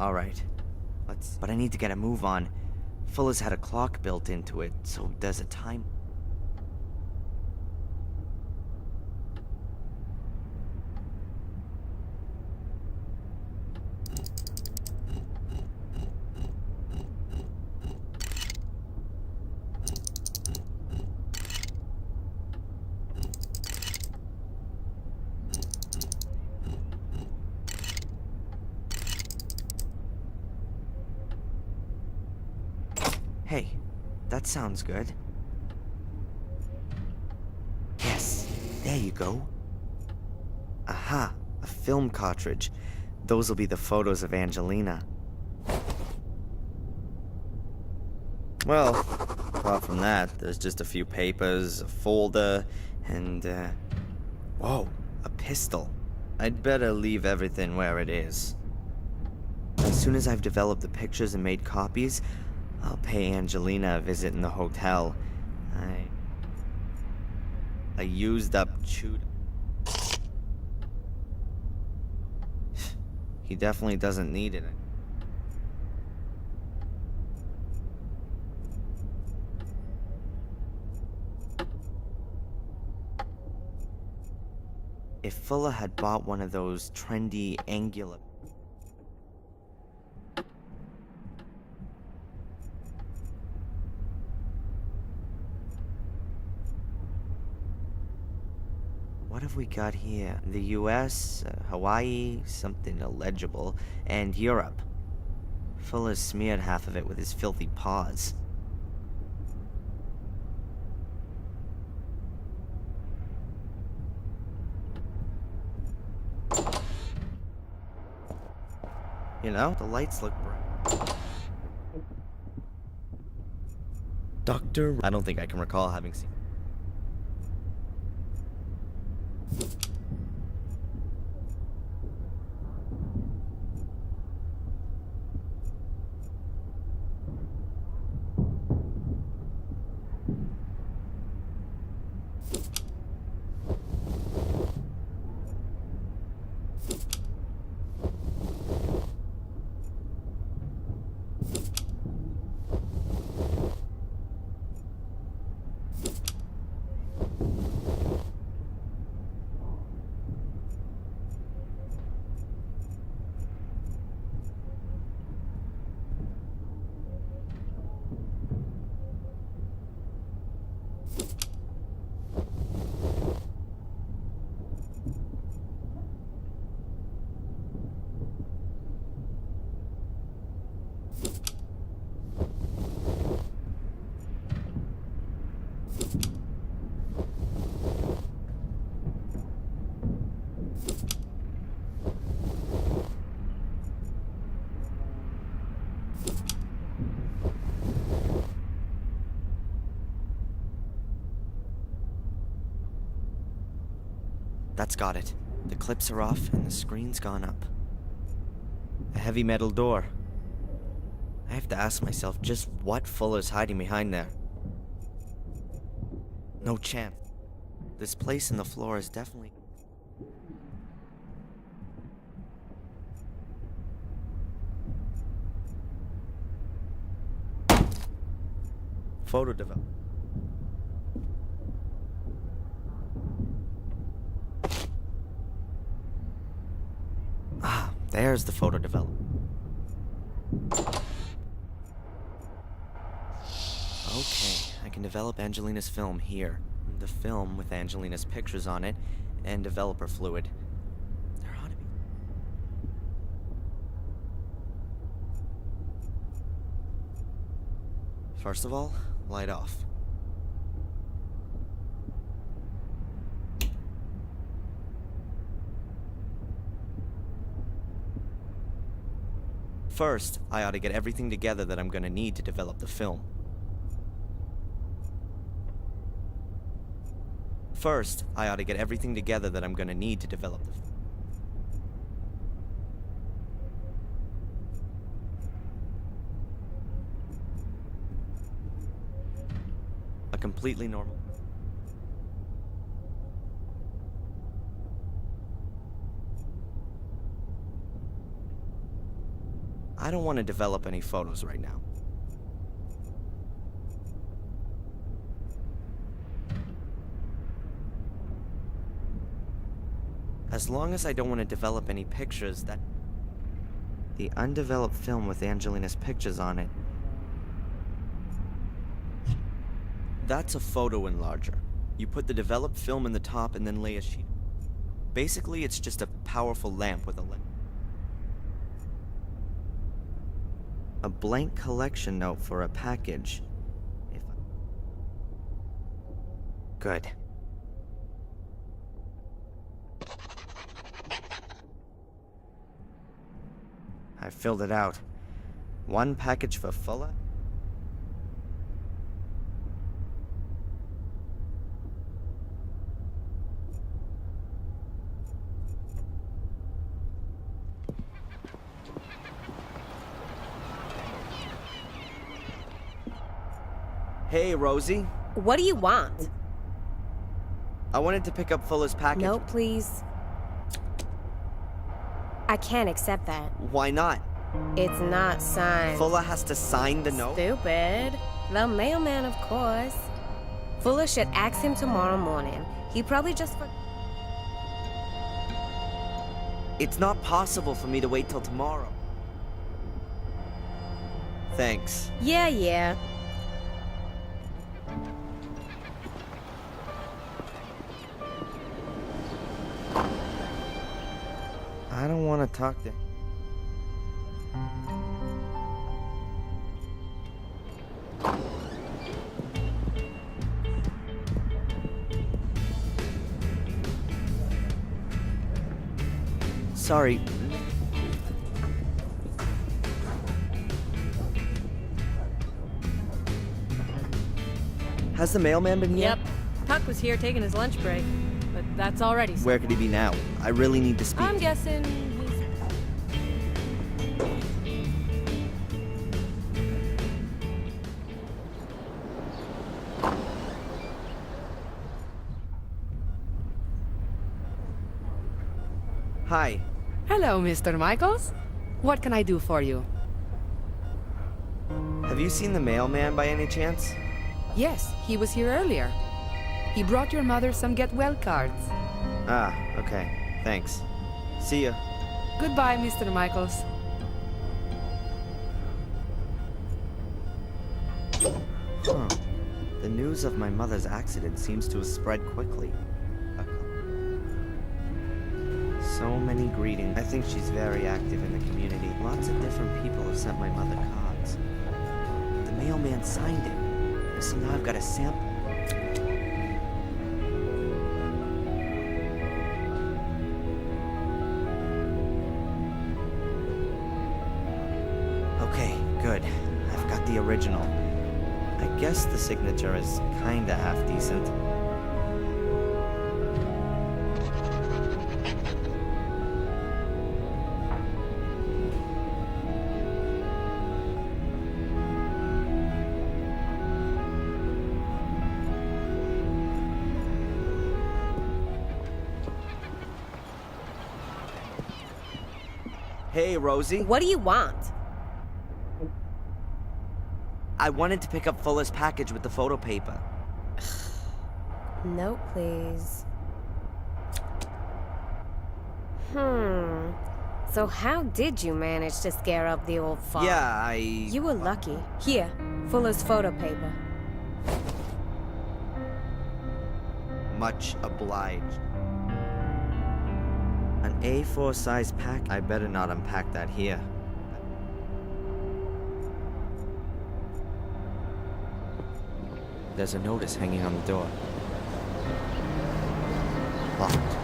Alright. But I need to get a move on. Fuller's had a clock built into it, so there's a time. Hey, that sounds good. Yes, there you go. Aha, a film cartridge. Those will be the photos of Angelina. Well, apart from that, there's just a few papers, a folder, and, whoa, a pistol. I'd better leave everything where it is. As soon as I've developed the pictures and made copies, I'll pay Angelina a visit in the hotel. I used up chewed. He definitely doesn't need it. If Fuller had bought one of those trendy angular... What have we got here? The US, Hawaii, something illegible, and Europe. Fuller's smeared half of it with his filthy paws. You know, the lights look bright. Doctor? I don't think I can recall having seen... That's got it. The clips are off and the screen's gone up. A heavy metal door. I have to ask myself just what Fuller's hiding behind there. No chance. This place in the floor is definitely... Photo develop. Ah, there's the photo development. Okay, I can develop Angelina's film here. The film with Angelina's pictures on it, and developer fluid. There ought to be... First of all, light off. First, I ought to get everything together that I'm gonna need to develop the film. First, I ought to get everything together that I'm gonna need to develop the film. A completely normal... I don't want to develop any photos right now. As long as I don't want to develop any pictures, that... The undeveloped film with Angelina's pictures on it. That's a photo enlarger. You put the developed film in the top and then lay a sheet. Basically, it's just a powerful lamp with a lens. A blank collection note for a package. Good. I filled it out. One package for Fuller? Hey, Rosie. What do you want? I wanted to pick up Fuller's package. No, please. I can't accept that. Why not? It's not signed. Fuller has to sign the note? Stupid. The mailman, of course. Fuller should ask him tomorrow morning. He probably just It's not possible for me to wait till tomorrow. Thanks. Yeah. I don't want to talk to... Sorry. Has the mailman been here? Yep. Puck was here taking his lunch break, but that's already so. Where could he be now? I really need to speak. I'm guessing he's... Hi. Hello, Mr. Michaels. What can I do for you? Have you seen the mailman by any chance? Yes, he was here earlier. He brought your mother some get well cards. Ah, okay. Thanks. See ya. Goodbye, Mr. Michaels. Huh. The news of my mother's accident seems to have spread quickly. So many greetings. I think she's very active in the community. Lots of different people have sent my mother cards. The mailman signed it. So now I've got a sample. Okay, good. I've got the original. I guess the signature is kinda half-decent. Hey, Rosie. What do you want? I wanted to pick up Fuller's package with the photo paper. No, please. So how did you manage to scare up the old fog? Yeah, You were lucky. Here, Fuller's photo paper. Much obliged. An A4 size pack? I better not unpack that here. There's a notice hanging on the door. Locked.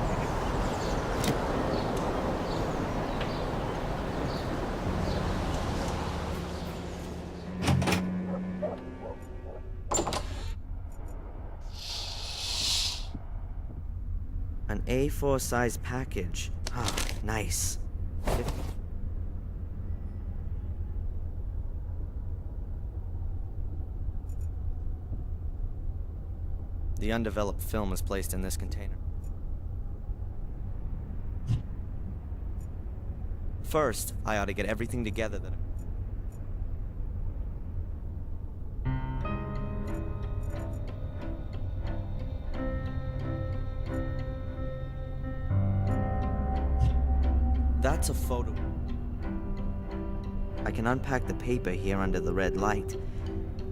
An A4 size package. Ah, nice. The undeveloped film is placed in this container. First, I ought to get everything together that... That's a photo. I can unpack the paper here under the red light.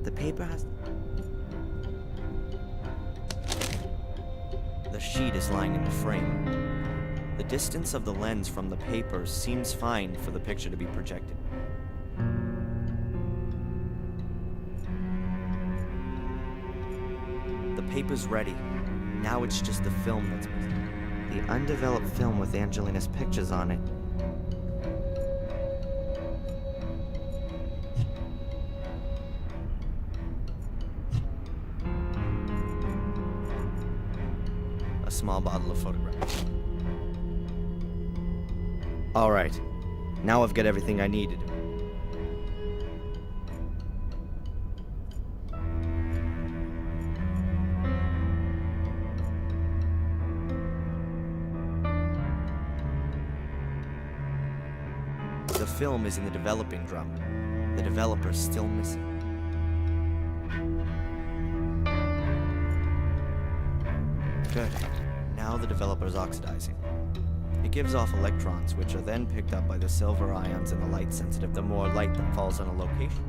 The paper has... The sheet is lying in the frame. The distance of the lens from the paper seems fine for the picture to be projected. The paper's ready. Now it's just the film that's missing. The undeveloped film with Angelina's pictures on it. A small bottle of photographs. Alright, now I've got everything I needed. The film is in the developing drum. The developer's still missing. Good. Now the developer's oxidizing. It gives off electrons, which are then picked up by the silver ions in the light sensitive the more light that falls on a location.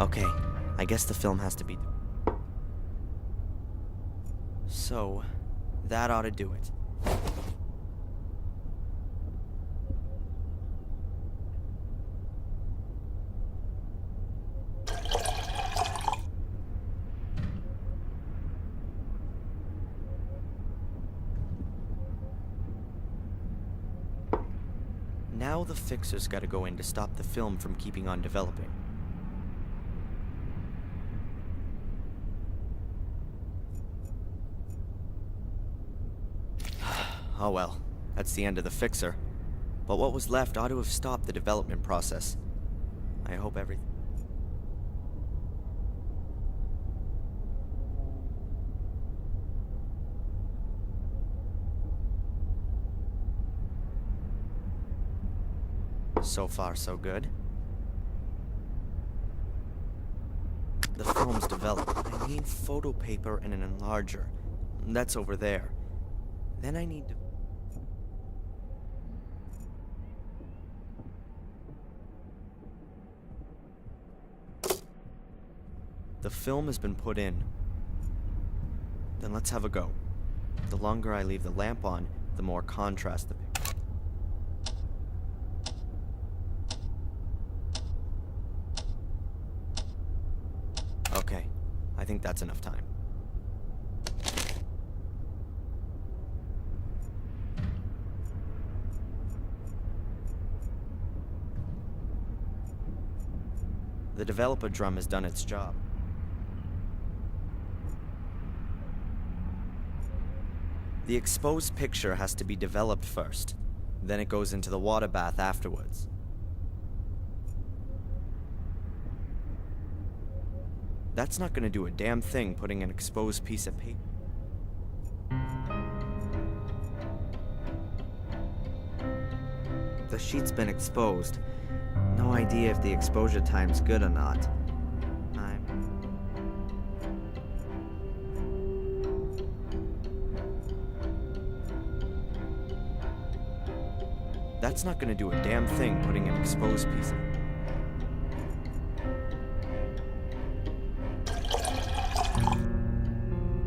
Okay, I guess the film has to be... So, that ought to do it. Now the fixer's gotta go in to stop the film from keeping on developing. Oh well, that's the end of the fixer. But what was left ought to have stopped the development process. I hope everything... So far, so good. The film's developed. I need photo paper and an enlarger. That's over there. Then I need to... The film has been put in. Then let's have a go. The longer I leave the lamp on, the more contrast the picture. Okay, I think that's enough time. The developer drum has done its job. The exposed picture has to be developed first. Then it goes into the water bath afterwards. That's not gonna do a damn thing putting an exposed piece of paper. The sheet's been exposed. No idea if the exposure time's good or not. That's not gonna do a damn thing putting an exposed piece of...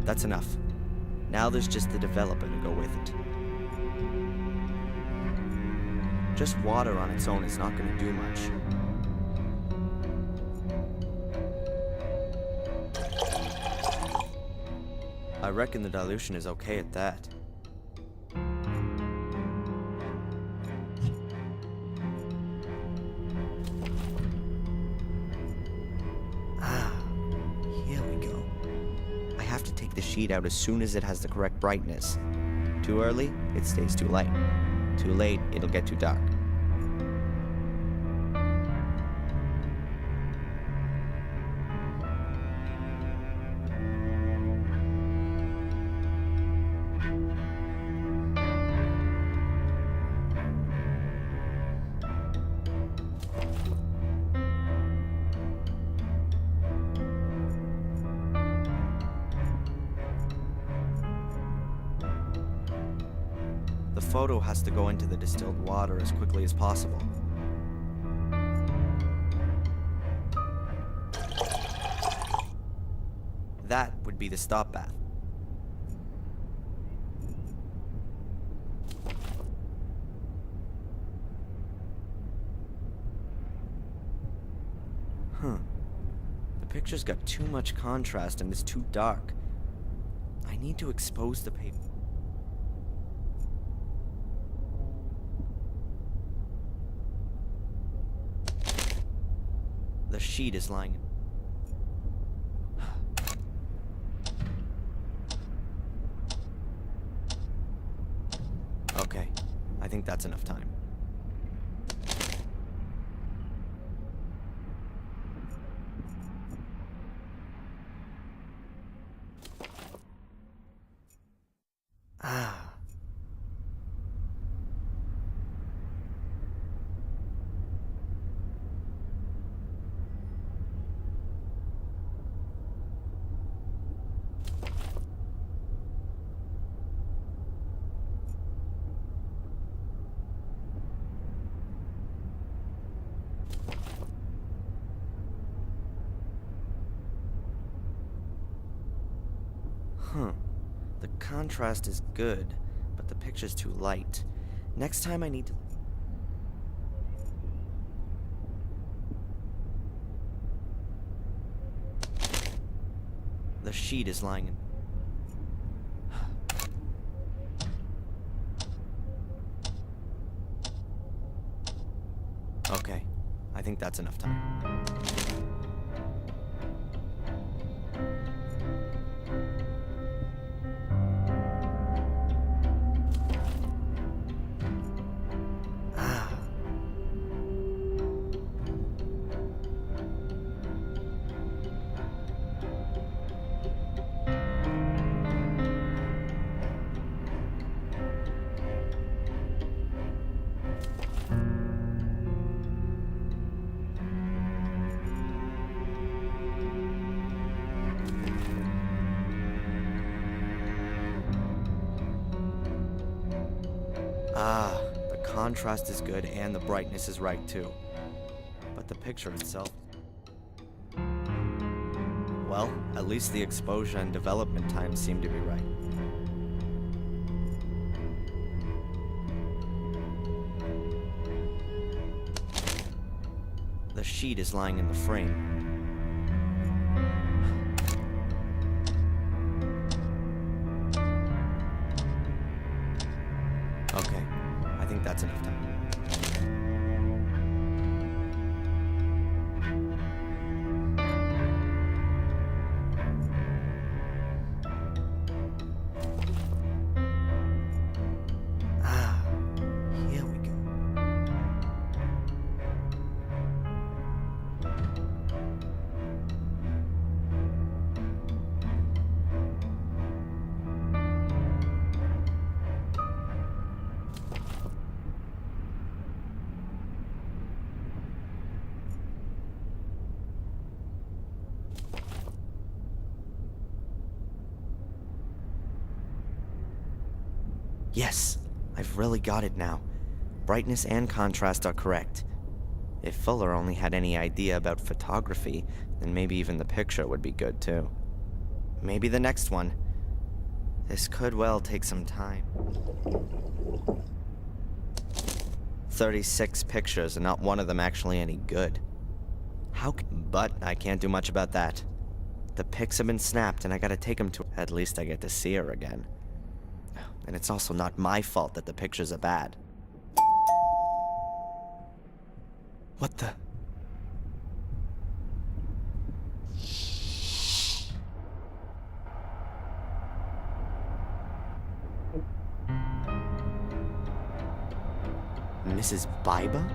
That's enough. Now there's just the developer to go with it. Just water on its own is not going to do much. I reckon the dilution is okay at that. The sheet out as soon as it has the correct brightness. Too early, it stays too light. Too late, it'll get too dark. photo has to go into the distilled water as quickly as possible. That would be the stop bath. Huh. The picture's got too much contrast and it's too dark. I need to expose the paper. The sheet is lying. Okay, I think that's enough time. Ah. Huh. The contrast is good, but the picture's too light. Next time I need to... The sheet is lying in... Okay, I think that's enough time. Ah, the contrast is good and the brightness is right too. But the picture itself... Well, at least the exposure and development times seem to be right. The sheet is lying in the frame. Okay, I think that's enough time. Ah, here we go. Yes, I've really got it now. Brightness and contrast are correct. If Fuller only had any idea about photography, then maybe even the picture would be good too. Maybe the next one. This could well take some time. 36 pictures and not one of them actually any good. But I can't do much about that. The pics have been snapped and I gotta take them to... At least I get to see her again. And it's also not my fault that the pictures are bad. What the? Mrs. Biba?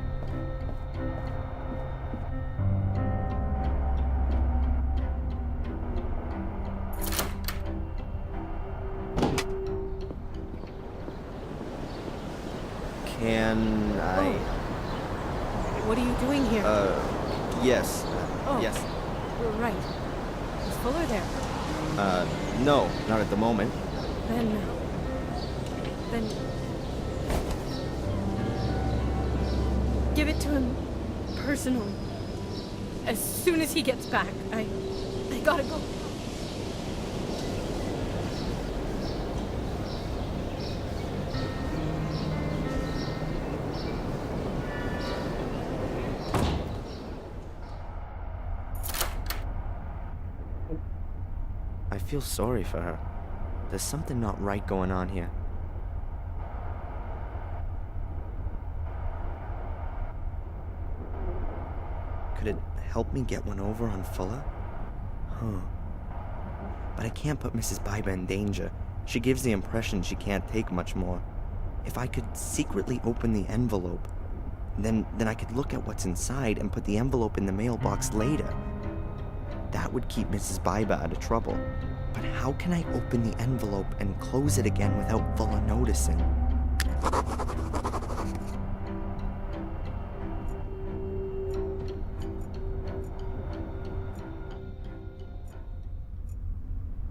Can I... What are you doing here? Yes. Oh. Yes. Right. Is Fuller there? No, not at the moment. Then give it to him personally. As soon as he gets back, I gotta go. I feel sorry for her. There's something not right going on here. Could it help me get one over on Fuller? Huh. But I can't put Mrs. Biber in danger. She gives the impression she can't take much more. If I could secretly open the envelope, then I could look at what's inside and put the envelope in the mailbox later. That would keep Mrs. Biber out of trouble. But how can I open the envelope and close it again without Fuller noticing?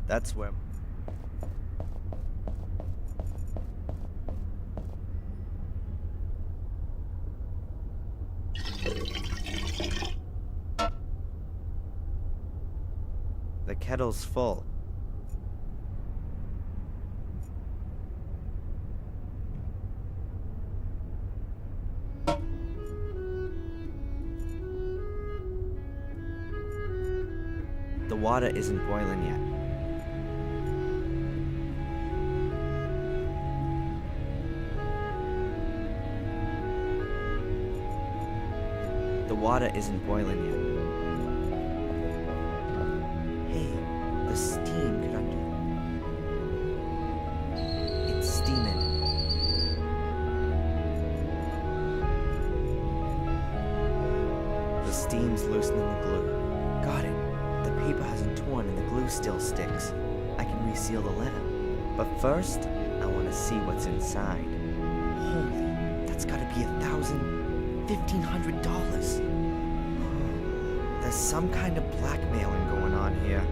That's where... The kettle's full. The water isn't boiling yet. The water isn't boiling yet. Hey, the steam could undo. It's steaming. The steam's loosening the glue. Got it. The paper hasn't torn and the glue still sticks. I can reseal the letter. But first, I want to see what's inside. Holy, that's gotta be $1,500. There's some kind of blackmailing going on here.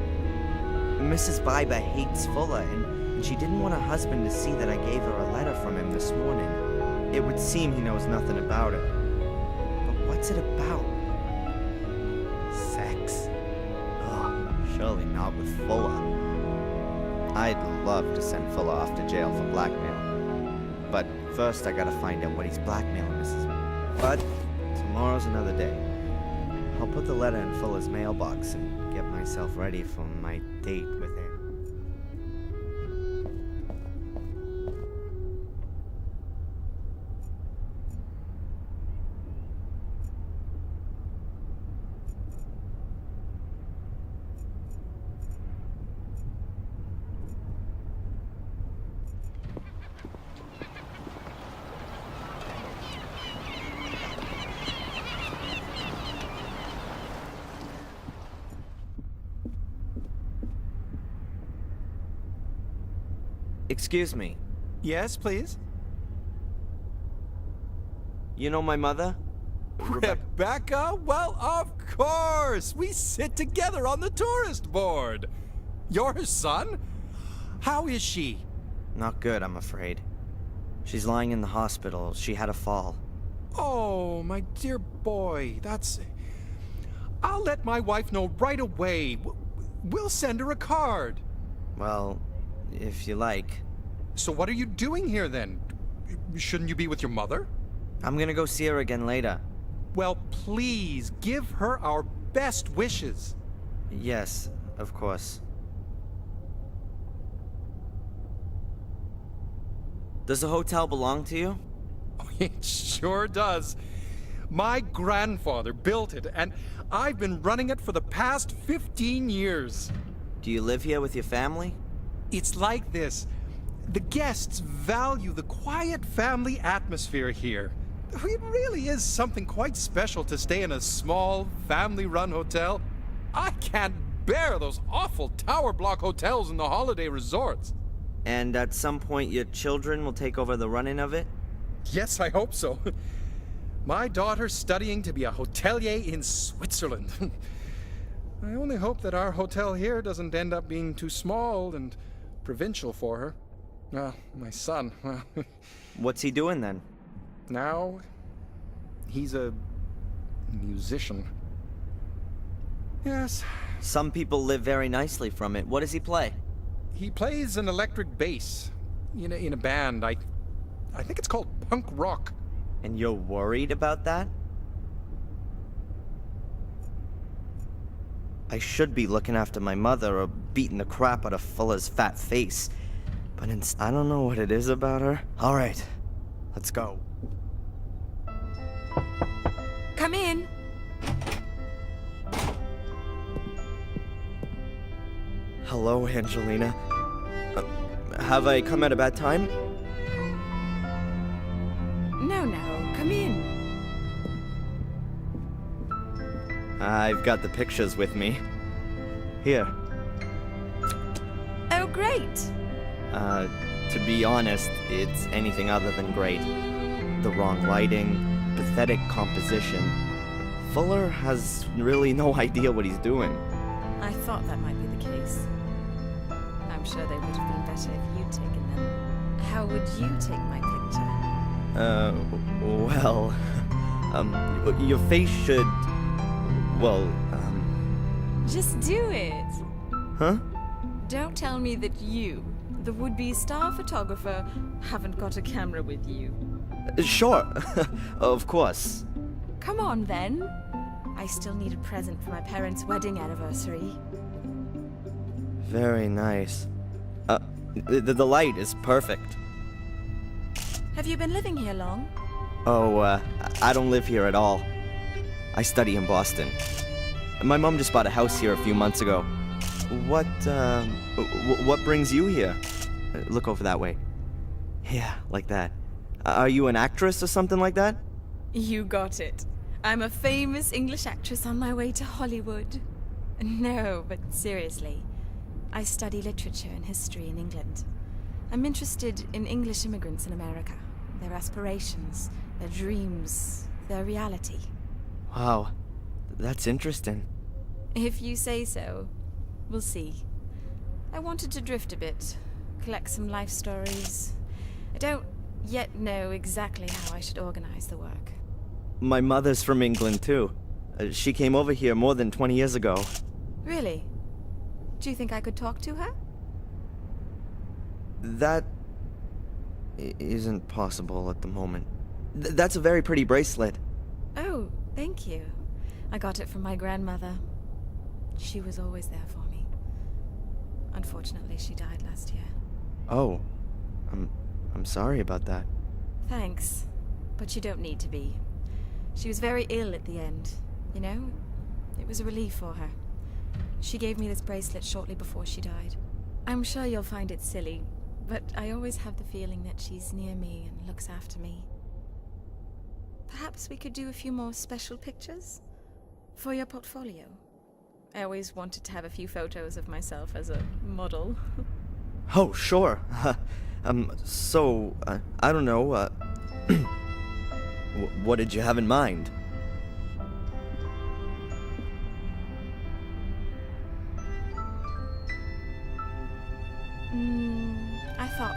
Mrs. Biber hates Fuller, and she didn't want her husband to see that I gave her a letter from him this morning. It would seem he knows nothing about it. But what's it about? Sex? Ugh, surely not with Fuller. I'd love to send Fuller off to jail for blackmail. But first I gotta find out what he's blackmailing Mrs. But tomorrow's another day. I'll put the letter in Fuller's mailbox and get myself ready for my date with him. Excuse me. Yes, please? You know my mother? Rebecca? Well, of course! We sit together on the tourist board! You're her son? How is she? Not good, I'm afraid. She's lying in the hospital. She had a fall. Oh, my dear boy, that's... I'll let my wife know right away. We'll send her a card. Well, if you like. So what are you doing here, then? Shouldn't you be with your mother? I'm gonna go see her again later. Well, please, give her our best wishes. Yes, of course. Does the hotel belong to you? Oh, it sure does. My grandfather built it, and I've been running it for the past 15 years. Do you live here with your family? It's like this. The guests value the quiet family atmosphere here. It really is something quite special to stay in a small, family-run hotel. I can't bear those awful tower block hotels in the holiday resorts. And at some point your children will take over the running of it? Yes, I hope so. My daughter's studying to be a hotelier in Switzerland. I only hope that our hotel here doesn't end up being too small and provincial for her. My son, well... What's he doing then? Now, He's a musician. Yes, Some people live very nicely from it. What does he play? he plays an electric bass in a band. I think it's called punk rock. And you're worried about that? I should be looking after my mother or beating the crap out of Fuller's fat face. But I don't know what it is about her. Alright, let's go. Come in. Hello, Angelina. Have I come at a bad time? No, come in. I've got the pictures with me. Here. Oh, great. To be honest, it's anything other than great. The wrong lighting, pathetic composition. Fuller has really no idea what he's doing. I thought that might be the case. I'm sure they would have been better if you'd taken them. How would you take my picture? Well, your face should, well, Just do it! huh? Don't tell me that you, the would-be star photographer, haven't got a camera with you. Sure, of course. Come on, then. I still need a present for my parents' wedding anniversary. Very nice. The light is perfect. Have you been living here long? Oh, I don't live here at all. I study in Boston. My mom just bought a house here a few months ago. What brings you here? Look over that way. Yeah, like that. Are you an actress or something like that? You got it. I'm a famous English actress on my way to Hollywood. No, but seriously. I study literature and history in England. I'm interested in English immigrants in America, their aspirations, their dreams, their reality. Wow, that's interesting. If you say so, we'll see. I wanted to drift a bit, collect some life stories. I don't yet know exactly how I should organize the work. My mother's from England, too. She came over here more than 20 years ago. Really? Do you think I could talk to her? That isn't possible at the moment. That's a very pretty bracelet. Oh, thank you. I got it from my grandmother. She was always there for me. Unfortunately, she died last year. Oh, I'm sorry about that. Thanks, but you don't need to be. She was very ill at the end, you know? It was a relief for her. She gave me this bracelet shortly before she died. I'm sure you'll find it silly, but I always have the feeling that she's near me and looks after me. Perhaps we could do a few more special pictures? For your portfolio. I always wanted to have a few photos of myself as a model. Oh, sure. I don't know, what did you have in mind? I thought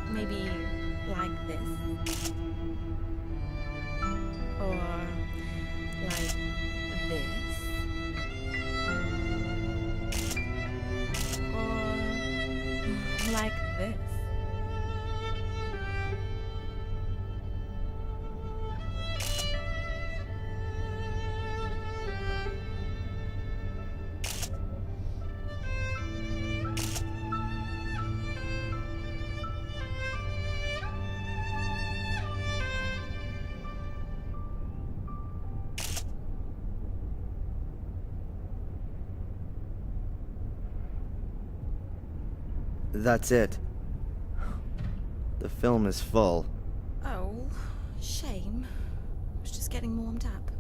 maybe like this. Or like this. Or like this. That's it. The film is full. Oh, shame. I was just getting warmed up.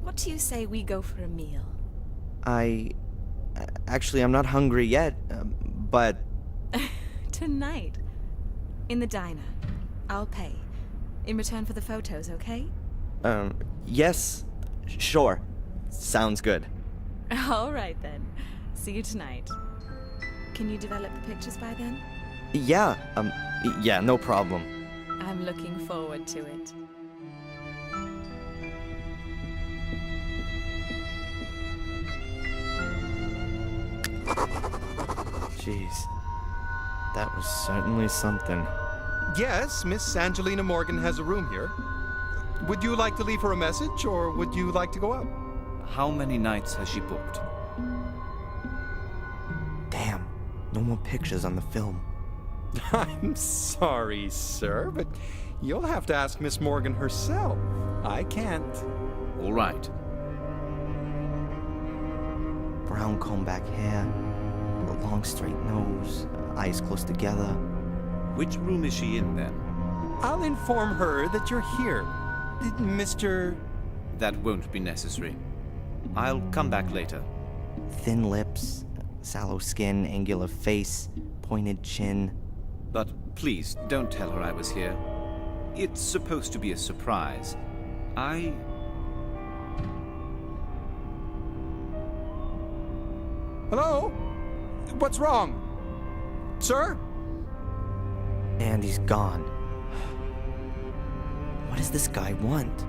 What do you say we go for a meal? Actually, I'm not hungry yet, but... Tonight. In the diner. I'll pay. In return for the photos, okay? Yes. Sure. Sounds good. All right, then. See you tonight. Can you develop the pictures by then? Yeah, yeah, no problem. I'm looking forward to it. Jeez. That was certainly something. Yes, Miss Angelina Morgan has a room here. Would you like to leave her a message, or would you like to go up? How many nights has she booked? Damn, no more pictures on the film. I'm sorry, sir, but you'll have to ask Miss Morgan herself. I can't. All right. Brown comb back hair, a long straight nose, eyes close together. Which room is she in then? I'll inform her that you're here. Mr. That won't be necessary. I'll come back later. Thin lips, sallow skin, angular face, pointed chin. But please, don't tell her I was here. It's supposed to be a surprise. Hello? What's wrong? Sir? And he's gone. What does this guy want?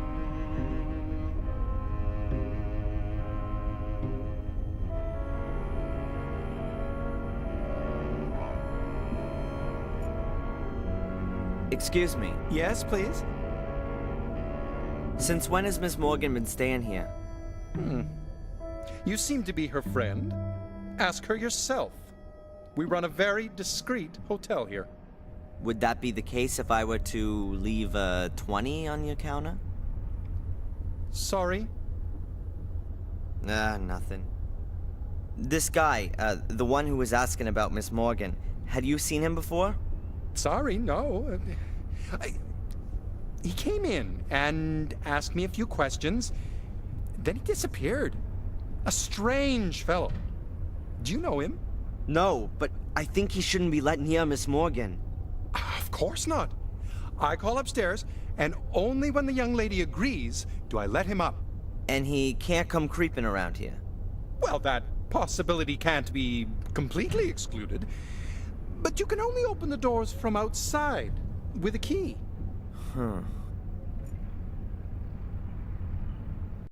Excuse me. Yes, please. Since when has Miss Morgan been staying here? You seem to be her friend. Ask her yourself. We run a very discreet hotel here. Would that be the case if I were to leave a 20 on your counter? Sorry. Nothing. This guy, the one who was asking about Miss Morgan, had you seen him before? Sorry, no. He came in and asked me a few questions. Then he disappeared. A strange fellow. Do you know him? No, but I think he shouldn't be let near Miss Morgan. Of course not. I call upstairs, and only when the young lady agrees do I let him up. And he can't come creeping around here. Well, that possibility can't be completely excluded. But you can only open the doors from outside with a key. Huh.